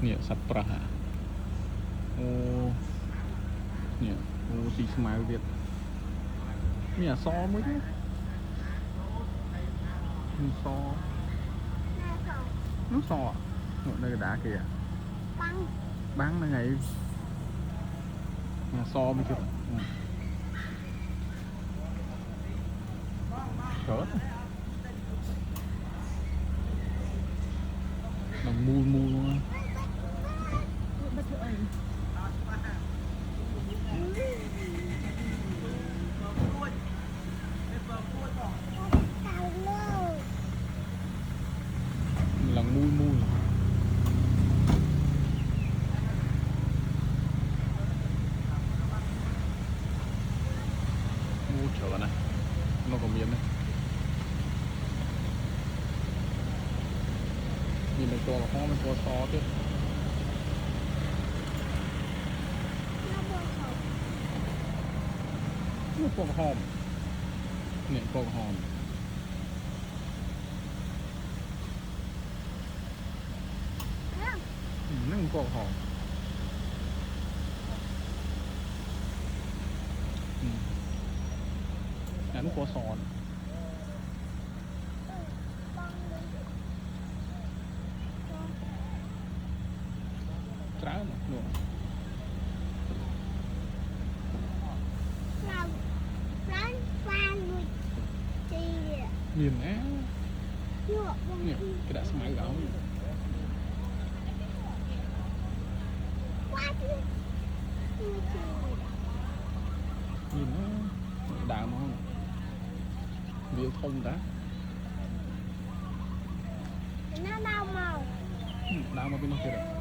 nè sập pra hả ô nè ô xì smile việt nè so mới chứ so nó so à đây đá kìa bắn là ngày nè so mới chứ cỡ đồng mua luôn lần mui mui mua chợ này nó còn miếng này nhìn mình to là ho mình to so chứ nó to hòm nè to hòm nó to hòm nó có sòn trắng nữa nhìn á nè cái đã smile gạo nhìn nó đào mà không viêu thông đã nó đau màu đào mà bên nó kia